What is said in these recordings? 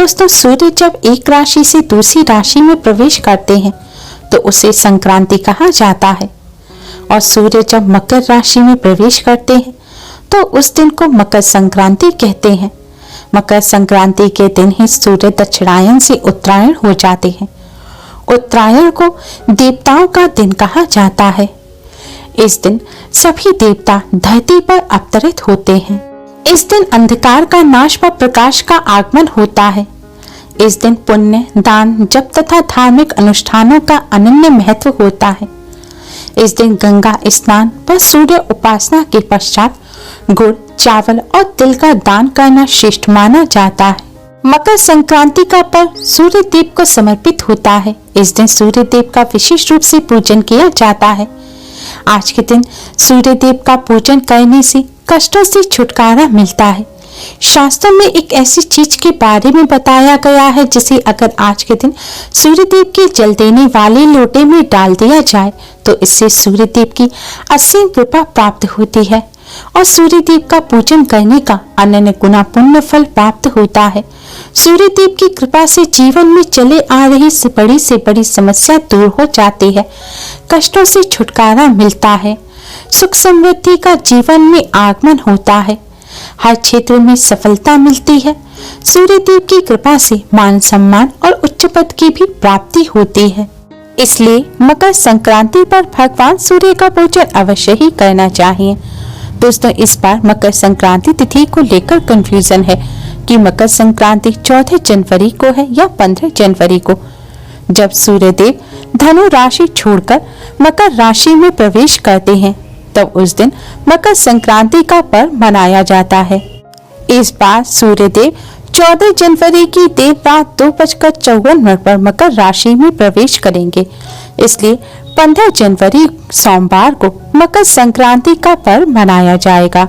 दोस्तों, सूर्य जब एक राशि से दूसरी राशि में प्रवेश करते हैं तो उसे संक्रांति कहा जाता है। और सूर्य जब मकर राशि में प्रवेश करते हैं तो उस दिन को मकर संक्रांति कहते हैं। मकर संक्रांति के दिन ही सूर्य दक्षिणायन से उत्तरायण हो जाते हैं। उत्तरायण को देवताओं का दिन कहा जाता है। इस दिन सभी देवता धरती पर अवतरित होते हैं। इस दिन अंधकार का नाश व प्रकाश का आगमन होता है। इस दिन पुण्य, दान, जप तथा धार्मिक अनुष्ठानों का अनन्य महत्व होता है। इस दिन गंगा स्नान व सूर्य उपासना के पश्चात गुड़, चावल और तिल का दान करना श्रेष्ठ माना जाता है। मकर संक्रांति का पर्व सूर्य देव को समर्पित होता है। इस दिन सूर्य देव का विशेष रूप से पूजन किया जाता है। आज के दिन सूर्य देव का पूजन करने से कष्टों से छुटकारा मिलता है। शास्त्रों में एक ऐसी चीज के बारे में बताया गया है जिसे अगर आज के दिन सूर्य देव के जल देने वाले लोटे में डाल दिया जाए तो इससे सूर्य देव की असीम कृपा प्राप्त होती है और सूर्य देव का पूजन करने का अनन्य गुना पुण्य फल प्राप्त होता है। सूर्य देव की कृपा से जीवन में चले आ रही से बड़ी समस्या दूर हो जाती है, कष्टों से छुटकारा मिलता है, सुख समृद्धि का जीवन में आगमन होता है, हर क्षेत्र में सफलता मिलती है। सूर्य देव की कृपा से मान सम्मान और उच्च पद की भी प्राप्ति होती है। इसलिए मकर संक्रांति पर भगवान सूर्य का पूजन अवश्य ही करना चाहिए। दोस्तों, इस बार मकर संक्रांति तिथि को लेकर कंफ्यूजन है कि मकर संक्रांति 14 जनवरी को है या 15 जनवरी को। जब सूर्य देव धनु राशि छोड़कर मकर राशि में प्रवेश करते हैं तब उस दिन मकर संक्रांति का पर्व मनाया जाता है। इस बार सूर्य देव 14 जनवरी की देर रात 2:54 पर मकर राशि में प्रवेश करेंगे। इसलिए 15 जनवरी सोमवार को मकर संक्रांति का पर्व मनाया जाएगा।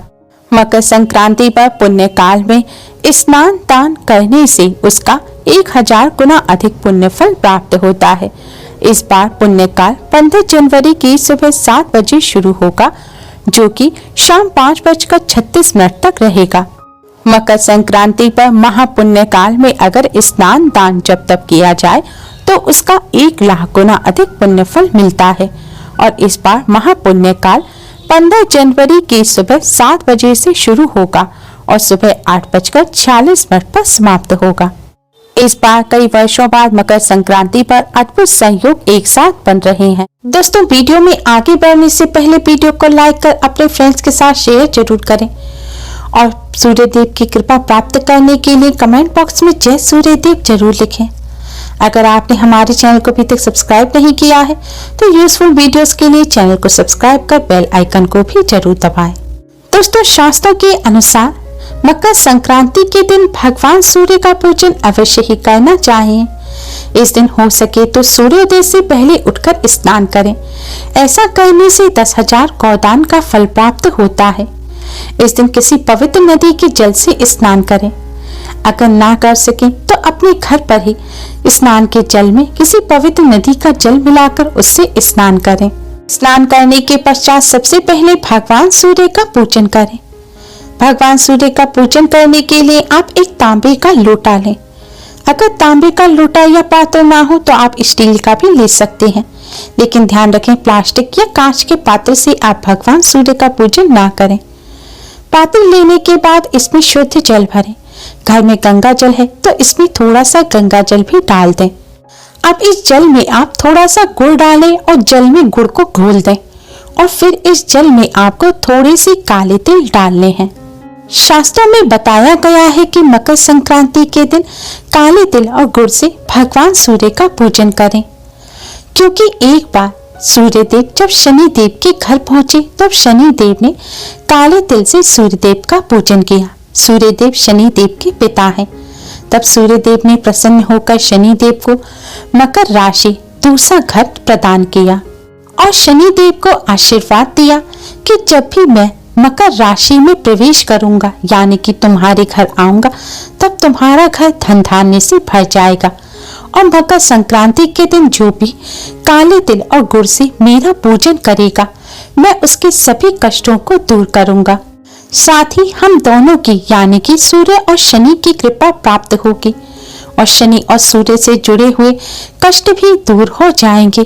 मकर संक्रांति पर पुण्य काल में स्नान दान करने से उसका 1000 गुना अधिक पुण्य फल प्राप्त होता है। इस बार पुण्य काल 15 जनवरी की सुबह 7 बजे शुरू होगा जो कि शाम 5:36 तक रहेगा। मकर संक्रांति पर महापुण्य काल में अगर स्नान दान जब तब किया जाए तो उसका 1 लाख गुना अधिक पुण्य फल मिलता है। और इस बार महापुण्य काल 15 जनवरी की सुबह 7 बजे से शुरू होगा और सुबह 8:46 पर समाप्त होगा। इस बार कई वर्षों बाद मकर संक्रांति पर अद्भुत संयोग एक साथ बन रहे हैं। दोस्तों, वीडियो में आगे बढ़ने से पहले वीडियो को लाइक कर अपने फ्रेंड्स के साथ शेयर जरूर करें और सूर्य देव की कृपा प्राप्त करने के लिए कमेंट बॉक्स में जय सूर्य देव जरूर लिखें। अगर आपने हमारे चैनल को अभी तक सब्सक्राइब नहीं किया है तो यूजफुल वीडियोस के लिए चैनल को सब्सक्राइब कर बेल आइकन को भी जरूर दबाएं। दोस्तों, शास्त्रों के अनुसार मकर संक्रांति के दिन भगवान सूर्य का पूजन अवश्य ही करना चाहिए। इस दिन हो सके तो सूर्योदय से पहले उठकर स्नान करें। ऐसा करने से 10,000 गौदान का फल प्राप्त होता है। इस दिन किसी पवित्र नदी के जल से स्नान करें। अगर ना कर सके तो अपने घर पर ही स्नान के जल में किसी पवित्र नदी का जल मिलाकर उससे स्नान करें। स्नान करने के पश्चात सबसे पहले भगवान सूर्य का पूजन करें। भगवान सूर्य का पूजन करने के लिए आप एक तांबे का लोटा लें। अगर तांबे का लोटा या पात्र ना हो तो आप स्टील का भी ले सकते हैं, लेकिन ध्यान रखें प्लास्टिक या कांच के पात्र से आप भगवान सूर्य का पूजन ना करें। पात्र लेने के बाद इसमें शुद्ध जल भरें। घर में गंगा जल है तो इसमें थोड़ा सा गंगा जल भी डाल दें। अब इस जल में आप थोड़ा सा गुड़ डालें और जल में गुड़ को घोल दें और फिर इस जल में आपको थोड़े से काले तिल डालने हैं। शास्त्रों में बताया गया है कि मकर संक्रांति के दिन काले तिल और गुड़ से भगवान सूर्य का पूजन करें, क्योंकि एक बार सूर्य देव जब शनि देव के घर पहुंचे तब शनि देव ने काले तिल से सूर्य देव का पूजन किया। सूर्य देव शनि देव के पिता हैं। तब सूर्य देव ने प्रसन्न होकर शनि देव को मकर राशि दूसरा घर प्रदान किया और शनि देव को आशीर्वाद दिया कि जब भी मैं मकर राशि में प्रवेश करूंगा यानी कि तुम्हारे घर आऊंगा तब तुम्हारा घर धन धान्य से भर जाएगा। और मकर संक्रांति के दिन जो भी काले तिल और गुड़ से मेरा पूजन करेगा मैं उसके सभी कष्टों को दूर करूंगा। साथ ही हम दोनों की यानी कि सूर्य और शनि की कृपा प्राप्त होगी और शनि और सूर्य से जुड़े हुए कष्ट भी दूर हो जाएंगे।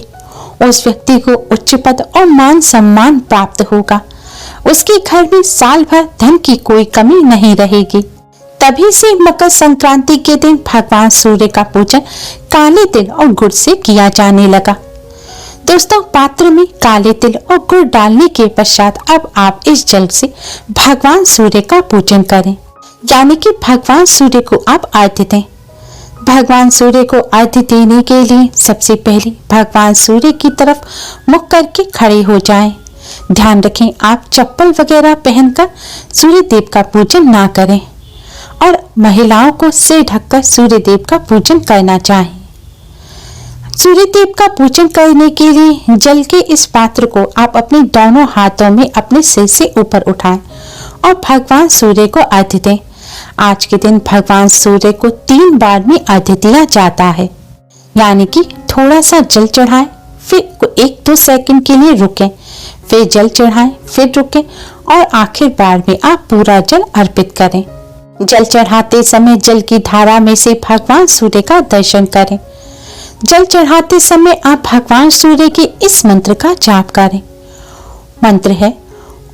उस व्यक्ति को उच्च पद और मान सम्मान प्राप्त होगा। उसके घर में साल भर धन की कोई कमी नहीं रहेगी। तभी से मकर संक्रांति के दिन भगवान सूर्य का पूजन काले तिल और गुड़ से किया जाने लगा। दोस्तों, पात्र में काले तिल और गुड़ डालने के पश्चात अब आप इस जल से भगवान सूर्य का पूजन करें, यानी कि भगवान सूर्य को आप अर्घ्य दें। भगवान सूर्य को अर्घ्य देने के लिए सबसे पहले भगवान सूर्य की तरफ मुख करके खड़े हो जाएं। ध्यान रखें, आप चप्पल वगैरह पहनकर सूर्य देव का पूजन ना करें और महिलाओं को सिर ढककर सूर्य देव का पूजन करना चाहिए। सूर्य देव का पूजन करने के लिए जल के इस पात्र को आप अपने दोनों हाथों में अपने सिर से ऊपर उठाएं और भगवान सूर्य को अर्घ्य दें। आज के दिन भगवान सूर्य को 3 बार में अर्घ्य दिया जाता है, यानी कि थोड़ा सा जल चढ़ाएं, फिर 1-2 सेकंड के लिए रुकें, फिर जल चढ़ाएं, फिर रुकें और आखिर बार में आप पूरा जल अर्पित करें। जल चढ़ाते समय जल की धारा में से भगवान सूर्य का दर्शन करें। जल चढ़ाते समय आप भगवान सूर्य के इस मंत्र का जाप करें। मंत्र है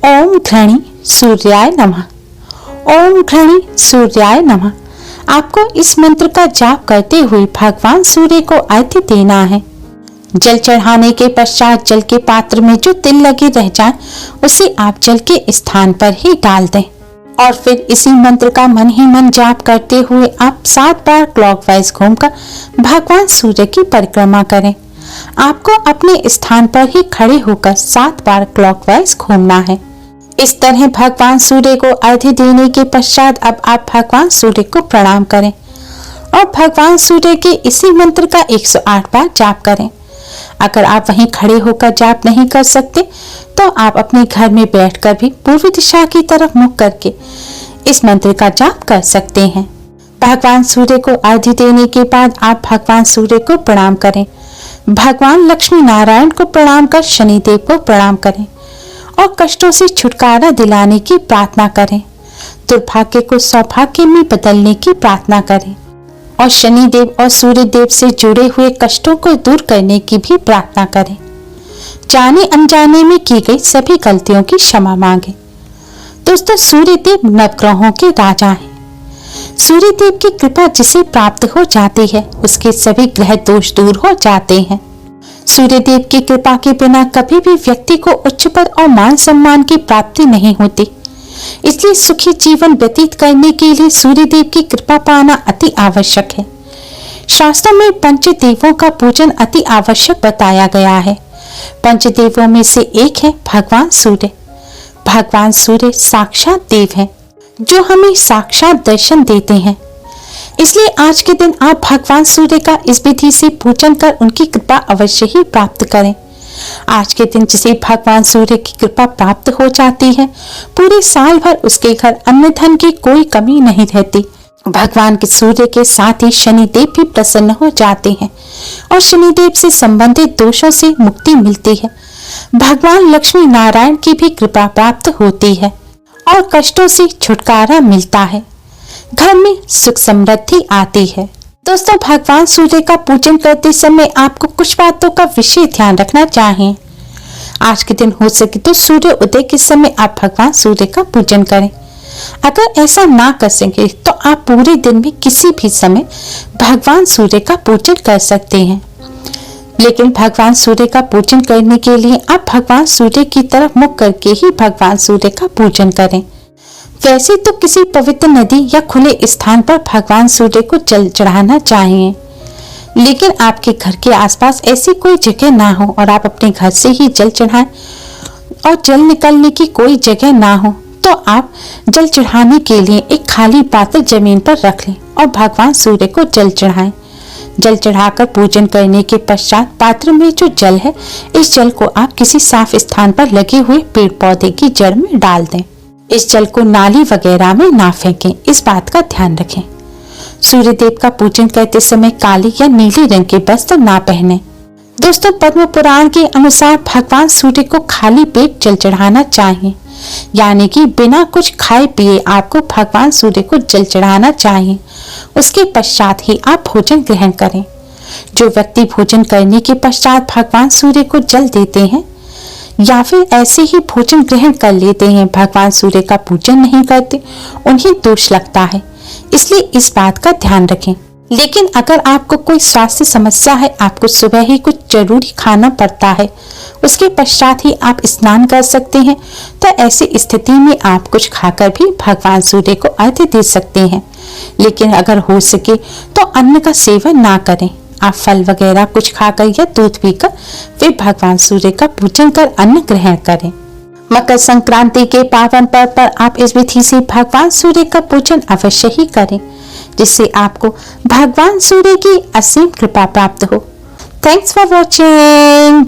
ओम घृणी सूर्याय नमः। ओम घृणी सूर्याय नमः। आपको इस मंत्र का जाप करते हुए भगवान सूर्य को अर्घ्य देना है। जल चढ़ाने के पश्चात जल के पात्र में जो तिल लगे रह जाए उसे आप जल के स्थान पर ही डाल दें और फिर इसी मंत्र का मन ही मन जाप करते हुए आप 7 बार क्लॉकवाइज घूमकर भगवान सूर्य की परिक्रमा करें। आपको अपने स्थान पर ही खड़े होकर 7 बार क्लॉकवाइज घूमना है। इस तरह भगवान सूर्य को अर्घ्य देने के पश्चात अब आप भगवान सूर्य को प्रणाम करें और भगवान सूर्य के इसी मंत्र का 108 बार जाप करें। अगर आप वहीं खड़े होकर जाप नहीं कर सकते तो आप अपने घर में बैठकर भी पूर्व दिशा की तरफ मुख करके इस मंत्र का जाप कर सकते हैं। भगवान सूर्य को अर्घ्य देने के बाद आप भगवान सूर्य को प्रणाम करें। भगवान लक्ष्मी नारायण को प्रणाम कर शनिदेव को प्रणाम करें और कष्टों से छुटकारा दिलाने की प्रार्थना करें। दुर्भाग्य को सौभाग्य में बदलने की प्रार्थना करें और शनिदेव और सूर्य देव से जुड़े हुए कष्टों को दूर करने की भी प्रार्थना करें। जाने अनजाने में की गई सभी गलतियों की क्षमा मांगे। दोस्तों, सूर्य देव नवग्रहों के राजा हैं। सूर्य देव की कृपा जिसे प्राप्त हो जाती है उसके सभी ग्रह दोष दूर हो जाते हैं। सूर्य देव की कृपा के बिना कभी भी व्यक्ति को उच्च पद और मान सम्मान की प्राप्ति नहीं होती। इसलिए सुखी जीवन व्यतीत करने के लिए सूर्य देव की कृपा पाना अति आवश्यक है। शास्त्रों में पंचदेवों का पूजन अति आवश्यक बताया गया है। पंचदेवों में से एक है भगवान सूर्य। भगवान सूर्य साक्षात देव हैं, जो हमें साक्षात दर्शन देते हैं। इसलिए आज के दिन आप भगवान सूर्य का इस विधि से पूजन कर उनकी कृपा अवश्य ही प्राप्त करें। आज के दिन जिसे भगवान सूर्य की कृपा प्राप्त हो जाती है, पूरे साल भर उसके घर अन्न धन की कोई कमी नहीं रहती। भगवान के सूर्य के साथ ही शनिदेव भी प्रसन्न हो जाते हैं और शनिदेव से संबंधित दोषों से मुक्ति मिलती है। भगवान लक्ष्मी नारायण की भी कृपा प्राप्त होती है और कष्टों से छुटकारा मिलता है। घर में सुख समृद्धि आती है। दोस्तों, भगवान सूर्य का पूजन करते समय आपको कुछ बातों का विशेष ध्यान रखना चाहिए। आज के दिन हो सके तो सूर्य उदय के समय आप भगवान सूर्य का पूजन करें। अगर ऐसा ना कर सके तो आप पूरे दिन में किसी भी समय भगवान सूर्य का पूजन कर सकते हैं। लेकिन भगवान सूर्य का पूजन करने के लिए आप भगवान सूर्य की तरफ मुख करके ही भगवान सूर्य का पूजन करें। वैसे तो किसी पवित्र नदी या खुले स्थान पर भगवान सूर्य को जल चढ़ाना चाहिए, लेकिन आपके घर के आसपास ऐसी कोई जगह ना हो और आप अपने घर से ही जल चढ़ाएं और जल निकलने की कोई जगह ना हो तो आप जल चढ़ाने के लिए एक खाली पात्र जमीन पर रख लें और भगवान सूर्य को जल चढ़ाएं। जल चढ़ाकर पूजन करने के पश्चात पात्र में जो जल है, इस जल को आप किसी साफ स्थान पर लगे हुए पेड़ पौधे की जड़ में डाल दें। इस जल को नाली वगैरह में ना फेंकें, इस बात का ध्यान रखें। सूर्य देव का पूजन करते समय काले या नीले रंग के वस्त्र ना पहने। दोस्तों, पद्म पुराण के अनुसार भगवान सूर्य को खाली पेट जल चढ़ाना चाहिए, यानी कि बिना कुछ खाए पिए आपको भगवान सूर्य को जल चढ़ाना चाहिए। उसके पश्चात ही आप भोजन ग्रहण करें। जो व्यक्ति भोजन करने के पश्चात भगवान सूर्य को जल देते हैं या फिर ऐसे ही भोजन ग्रहण कर लेते हैं, भगवान सूर्य का पूजन नहीं करते, उन्हें दोष लगता है। इसलिए इस बात का ध्यान रखें। लेकिन अगर आपको कोई स्वास्थ्य समस्या है, आपको सुबह ही कुछ जरूरी खाना पड़ता है, उसके पश्चात ही आप स्नान कर सकते हैं, तो ऐसी स्थिति में आप कुछ खाकर भी भगवान सूर्य को अर्घ्य दे सकते हैं। लेकिन अगर हो सके तो अन्न का सेवन ना करें। आप फल वगैरह कुछ खाकर या दूध पीकर फिर भगवान सूर्य का पूजन कर अन्न ग्रहण करें। मकर संक्रांति के पावन पर्व पर आप इस विधि से भगवान सूर्य का पूजन अवश्य ही करें, जिससे आपको भगवान सूर्य की असीम कृपा प्राप्त हो। Thanks for watching.